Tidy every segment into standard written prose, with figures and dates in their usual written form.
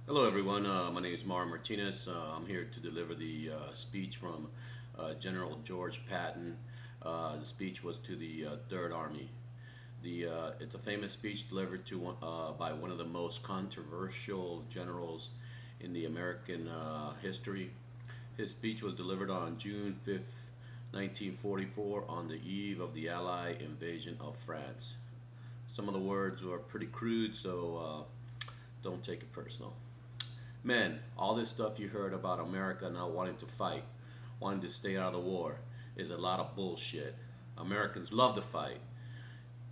Hello, everyone. My name is Mauro Martinez. I'm here to deliver the speech from General George Patton. The speech was to the Third Army. It's a famous speech delivered by one of the most controversial generals in the American history. His speech was delivered on June 5th, 1944, on the eve of the Allied invasion of France. Some of the words were pretty crude, so don't take it personal. Men, all this stuff you heard about America not wanting to fight, wanting to stay out of the war, is a lot of bullshit. Americans love to fight.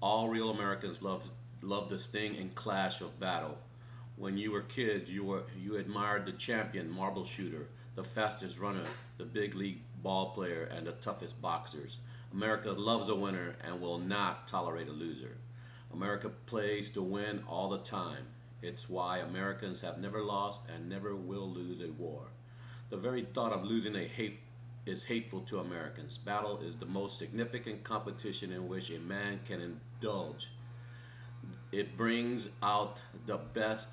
All real Americans love the sting and clash of battle. When you were kids, you admired the champion marble shooter, the fastest runner, the big league ball player, and the toughest boxers. America loves a winner and will not tolerate a loser. America plays to win all the time. It's why Americans have never lost and never will lose a war. The very thought of losing is hateful to Americans. Battle is the most significant competition in which a man can indulge. It brings out the best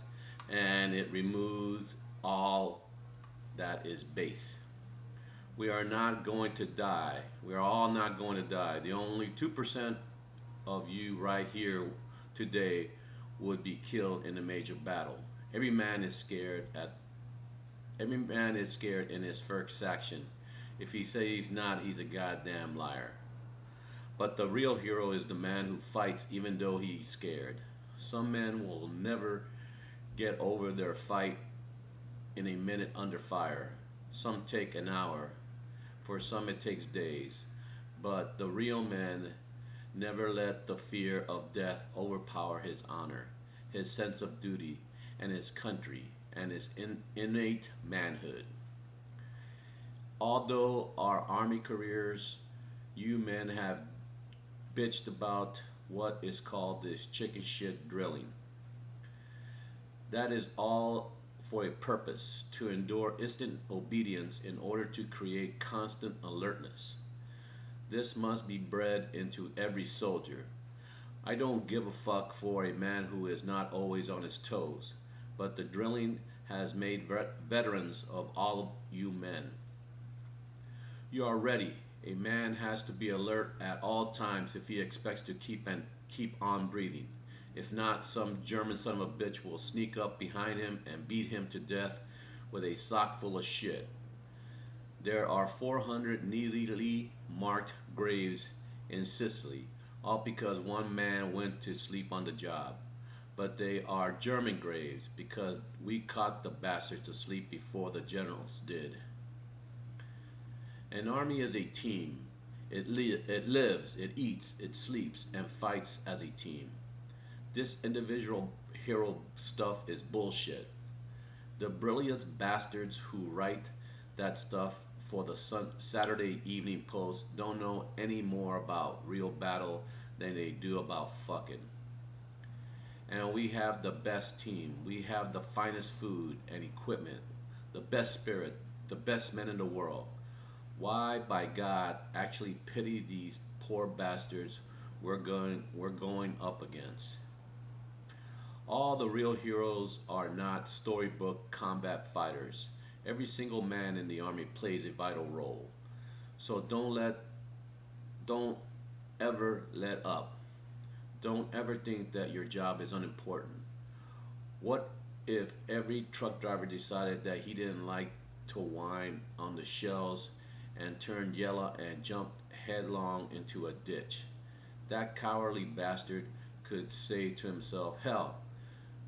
and it removes all that is base. We are not going to die. We are all not going to die. The only 2% of you right here today would be killed in a major battle. Every man is scared at every man is scared in his first action. If he says he's not, he's a goddamn liar. But the real hero is the man who fights even though he's scared. Some men will never get over their fight in a minute under fire. Some take an hour. For some it takes days. But the real man never let the fear of death overpower his honor, his sense of duty, and his country, and his innate manhood. Although our army careers, you men have bitched about what is called this chicken shit drilling. That is all for a purpose to endure instant obedience in order to create constant alertness. This must be bred into every soldier. I don't give a fuck for a man who is not always on his toes, but the drilling has made veterans of all of you men. You are ready. A man has to be alert at all times if he expects to keep on breathing. If not, some German son of a bitch will sneak up behind him and beat him to death with a sock full of shit. There are 400 neatly marked graves in Sicily, all because one man went to sleep on the job. But they are German graves because we caught the bastards to sleep before the generals did. An army is a team. It lives, it eats, it sleeps, and fights as a team. This individual hero stuff is bullshit. The brilliant bastards who write that stuff for the Saturday Evening Post don't know any more about real battle than they do about fucking. And we have the best team. We have the finest food and equipment, the best spirit, the best men in the world. Why, by God, actually pity these poor bastards we're going up against? All the real heroes are not storybook combat fighters. Every single man in the army plays a vital role. So don't ever let up. Don't ever think that your job is unimportant. What if every truck driver decided that he didn't like to whine on the shells and turned yellow and jumped headlong into a ditch? That cowardly bastard could say to himself, hell,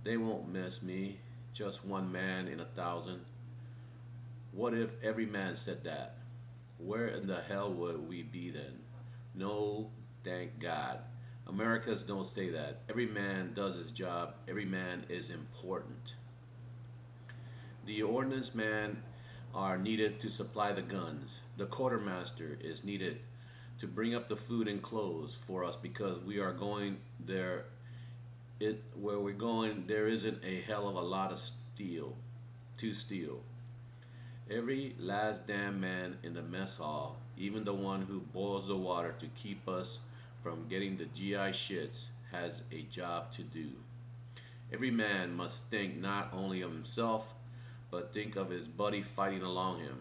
they won't miss me, just one man in 1,000. What if every man said that? Where in the hell would we be then? No, thank God. Americans don't say that. Every man does his job. Every man is important. The ordnance men are needed to supply the guns. The quartermaster is needed to bring up the food and clothes for us because we are going there. Where we're going, there isn't a hell of a lot of steel to steal. Every last damn man in the mess hall, even the one who boils the water to keep us from getting the GI shits, has a job to do. Every man must think not only of himself, but think of his buddy fighting along him.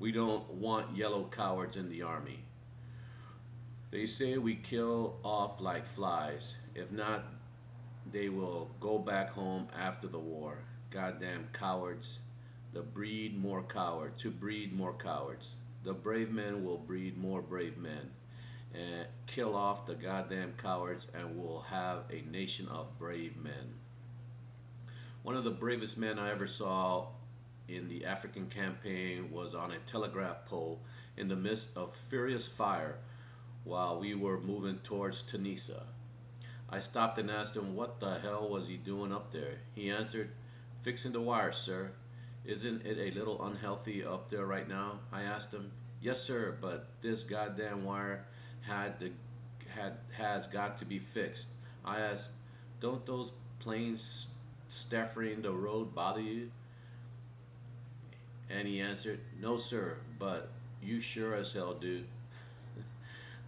We don't want yellow cowards in the army. They say we kill off like flies. If not, they will go back home after the war. Goddamn cowards. To breed more cowards. The brave men will breed more brave men. And kill off the goddamn cowards, and we'll have a nation of brave men. One of the bravest men I ever saw in the African campaign was on a telegraph pole in the midst of furious fire while we were moving towards Tunisia. I stopped and asked him what the hell was he doing up there. He answered, "Fixing the wires, sir." "Isn't it a little unhealthy up there right now?" I asked him. "Yes, sir, but this goddamn wire had to, has got to be fixed." I asked, "Don't those planes staffing the road bother you?" And he answered, "No, sir, but you sure as hell do."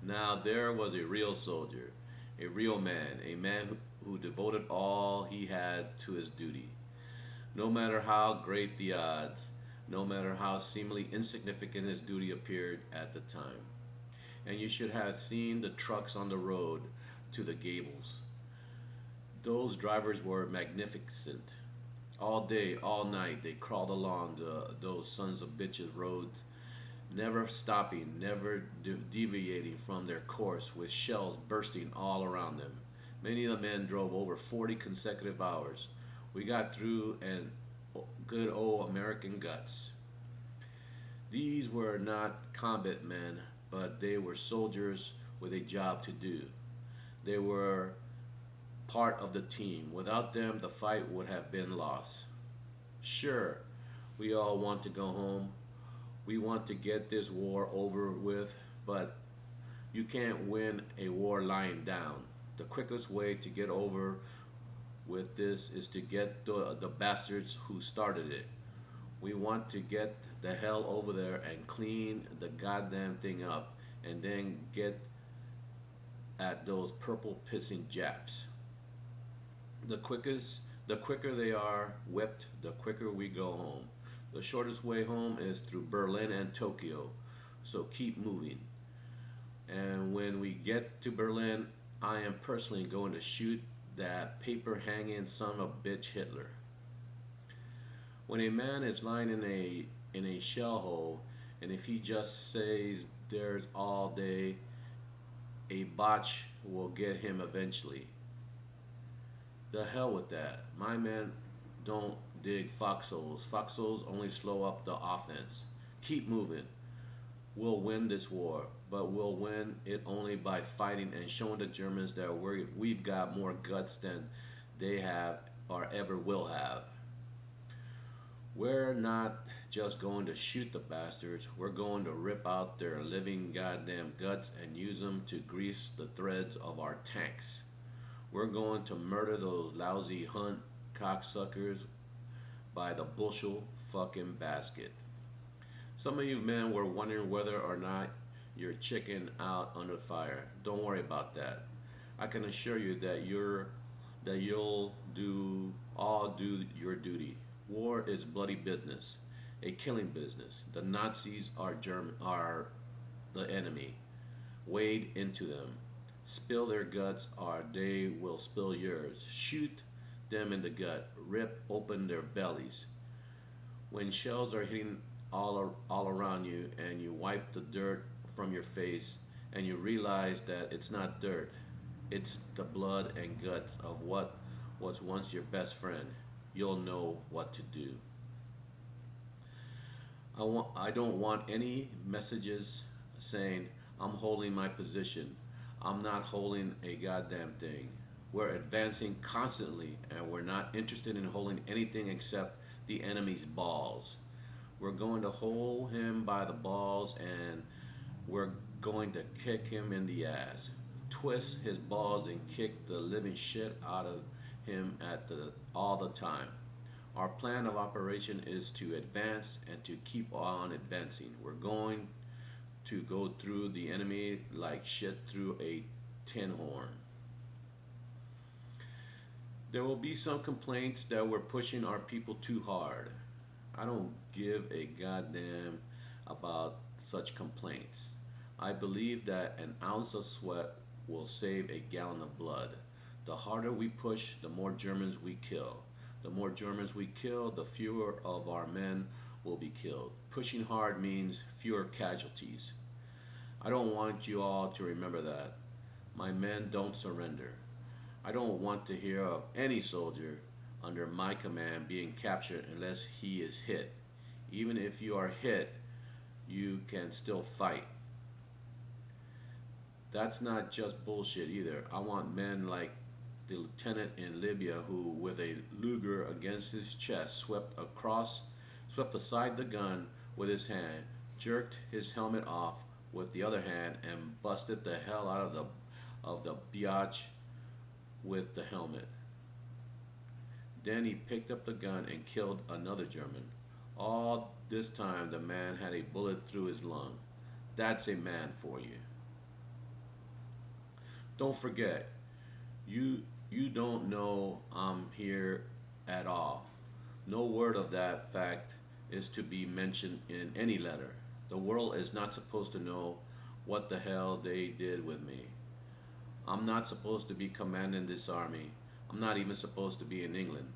Now there was a real soldier, a real man, a man who devoted all he had to his duty. No matter how great the odds, no matter how seemingly insignificant his duty appeared at the time. And you should have seen the trucks on the road to the Gables. Those drivers were magnificent. All day, all night, they crawled along those sons of bitches roads, never stopping, never deviating from their course, with shells bursting all around them. Many of the men drove over 40 consecutive hours. We got through, and good old American guts. These were not combat men, but they were soldiers with a job to do. They were part of the team. Without them, the fight would have been lost. Sure, we all want to go home. We want to get this war over with, but you can't win a war lying down. The quickest way to get over with this is to get the bastards who started it. We want to get the hell over there and clean the goddamn thing up, and then get at those purple pissing Japs. The quickest, the quicker they are whipped, the quicker we go home. The shortest way home is through Berlin and Tokyo, so keep moving. And when we get to Berlin, I am personally going to shoot that paper hanging son of a bitch Hitler. When a man is lying in a shell hole, and if he just stays there all day, a botch will get him eventually. The hell with that. My men don't dig foxholes. Foxholes only slow up the offense. Keep moving. We'll win this war, but we'll win it only by fighting and showing the Germans that we've got more guts than they have or ever will have. We're not just going to shoot the bastards, we're going to rip out their living goddamn guts and use them to grease the threads of our tanks. We're going to murder those lousy Hunt cocksuckers by the bushel fucking basket. Some of you men were wondering whether or not you're chicken out under fire. Don't worry about that. I can assure you that you'll do your duty. War is bloody business, a killing business. The Nazis are the enemy. Wade into them. Spill their guts or they will spill yours. Shoot them in the gut. Rip open their bellies. When shells are hitting all around you and you wipe the dirt from your face and you realize that it's not dirt, it's the blood and guts of what was once your best friend, you'll know what to do. I don't want any messages saying I'm holding my position. I'm not holding a goddamn thing. We're advancing constantly and we're not interested in holding anything except the enemy's balls. We're going to hold him by the balls and we're going to kick him in the ass. Twist his balls and kick the living shit out of him all the time. Our plan of operation is to advance and to keep on advancing. We're going to go through the enemy like shit through a tin horn. There will be some complaints that we're pushing our people too hard. I don't give a goddamn about such complaints. I believe that an ounce of sweat will save a gallon of blood. The harder we push, the more Germans we kill. The more Germans we kill, the fewer of our men will be killed. Pushing hard means fewer casualties. I don't want you all to remember that. My men don't surrender. I don't want to hear of any soldier under my command being captured unless he is hit. Even if you are hit, you can still fight. That's not just bullshit either. I want men like the lieutenant in Libya who, with a Luger against his chest, swept aside the gun with his hand, jerked his helmet off with the other hand, and busted the hell out of the biatch with the helmet. Then he picked up the gun and killed another German. All this time, the man had a bullet through his lung. That's a man for you. Don't forget, you you don't know I'm here at all. No word of that fact is to be mentioned in any letter. The world is not supposed to know what the hell they did with me. I'm not supposed to be commanding this army. I'm not even supposed to be in England.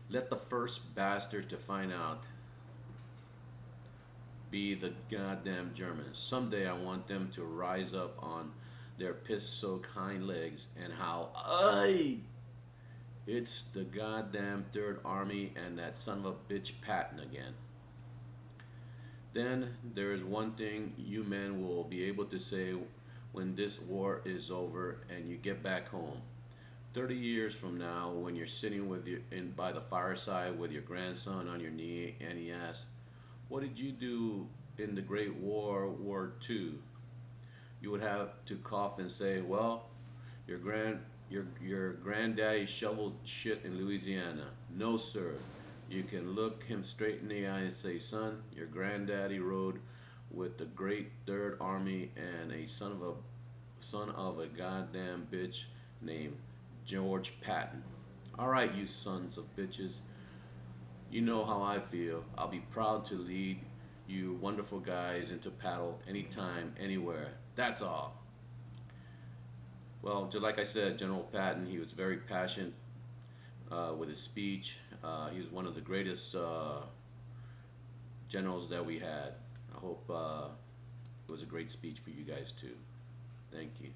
Let the first bastard to find out be the goddamn Germans. Someday I want them to rise up on their piss-soaked hind legs and howl, "Aye!" It's the goddamn Third Army and that son of a bitch Patton again. Then there is one thing you men will be able to say when this war is over and you get back home. 30 years from now, when you're sitting by the fireside with your grandson on your knee and he asks, "What did you do in the Great War II?" You would have to cough and say, "Well, your granddaddy shoveled shit in Louisiana." No, sir. You can look him straight in the eye and say, "Son, your granddaddy rode with the Great Third Army and a son of a goddamn bitch named George Patton." All right, you sons of bitches. You know how I feel. I'll be proud to lead you wonderful guys into battle anytime, anywhere. That's all. Well, just like I said, General Patton, he was very passionate with his speech. He was one of the greatest generals that we had. I hope it was a great speech for you guys too. Thank you.